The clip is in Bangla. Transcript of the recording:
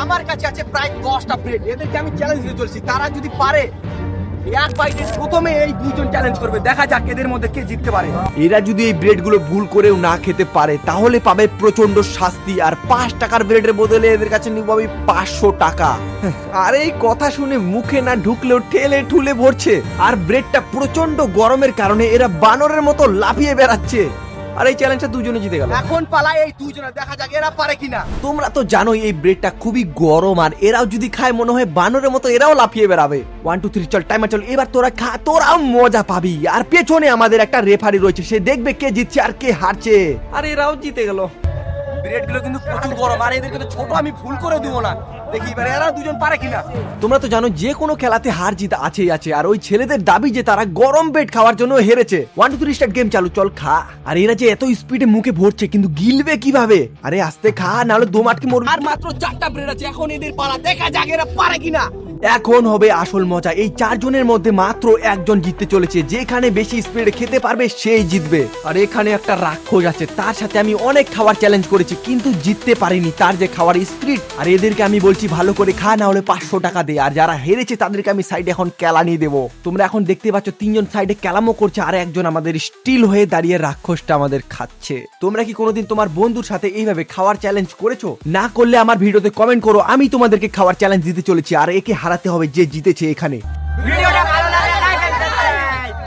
আমার কাছে আছে প্রায় 10টা ব্রেড, এদেরকে আমি চ্যালেঞ্জ দিয়ে চলছি, তারা যদি পারে এক বাইটে প্রথমে এই দুইজন চ্যালেঞ্জ করবে, দেখা যাক এদের মধ্যে কে জিততে পারে। এরা যদি এই ব্রেড গুলো ভুল করেও না খেতে পারে তাহলে পাবে প্রচন্ড শাস্তি, আর 5 টাকার ব্রেডের বদলে এদের কাছে নিব আমি 500 টাকা। আর এই কথা শুনে মুখে না ঢুকলেও ঠেলে ঠুলে ভরছে, আর ব্রেডটা প্রচন্ড গরমের কারণে এরা বানরের মতো লাফিয়ে বেড়াচ্ছে। আর এই চ্যালেঞ্জটা দুজনে জিতে গেল। এখন পালায় এই দুজনে, দেখা যাক এরা পারে কিনা। তোমরা তো জানোই এই ব্রেডটা খুবই গরম, আর এরাও যদি খায় মনে হয় বানরের মতো এরাও লাফিয়ে বেড়াবে। 1 2 3 চল, টাইমার চল, এবার তোরা খা, তোরাও মজা পাবি। আর পেছনে আমাদের একটা রেফারি রয়েছে, সে দেখবে কে জিতছে আর কে হারছে। আর এরাও জিতে গেল। ব্রেড গুলো কিন্তু প্রচুর গরম, আর এদের কিন্তু ছোট আমি ভুল করে দিব না, দেখি এবার এরা দুজন পারে কিনা। তোমরা তো জানো যে কোনো খেলাতে হার জিত আছেই আছে, আর ওই ছেলেদের দাবি যে তারা গরম ব্রেড খাওয়ার জন্য হেরেছে। 1 2 3 স্টার্ট, গেম চালু, চল খা। আর এরা যে এত স্পিডে মুখে ভরছে কিন্তু গিলবে কিভাবে? আরে আস্তে খা, নাহলে দম আটকে মরবে। আর মাত্র 4টা ব্রেড আছে, এখন এদের পালা, দেখা যাক এরা পারে কিনা। এখন হবে আসল মজা। এই 4 জনের মধ্যে মাত্র একজন জিততে চলেছে, যেখানে বেশি স্পিডে খেতে পারবে সেই জিতবে। আর এখানে একটা রাক্ষস আছে, তার সাথে আমি অনেক খাবার চ্যালেঞ্জ করেছি কিন্তু জিততে পারিনি, তার যে খাওয়ার স্পিড। আর এদেরকে আমি বলছি ভালো করে খা, না হলে 500 টাকা দে। আর যারা হেরেছে তাদেরকে আমি সাইডে এখন কেলানি দেবো। তোমরা এখন দেখতে পাচ্ছ 3 জন সাইডে কেলামো করছে, আর একজন আমাদের স্টিল হয়ে দাঁড়িয়ে রাক্ষসটা আমাদের খাচ্ছে। তোমরা কি কোনোদিন তোমার বন্ধুর সাথে এইভাবে খাওয়ার চ্যালেঞ্জ করেছো? না করলে আমার ভিডিওতে কমেন্ট করো, আমি তোমাদেরকে খাওয়ার চ্যালেঞ্জ দিতে চলেছি, আর একে হারাতে হবে যে জিতেছে। এখানে ভিডিওটা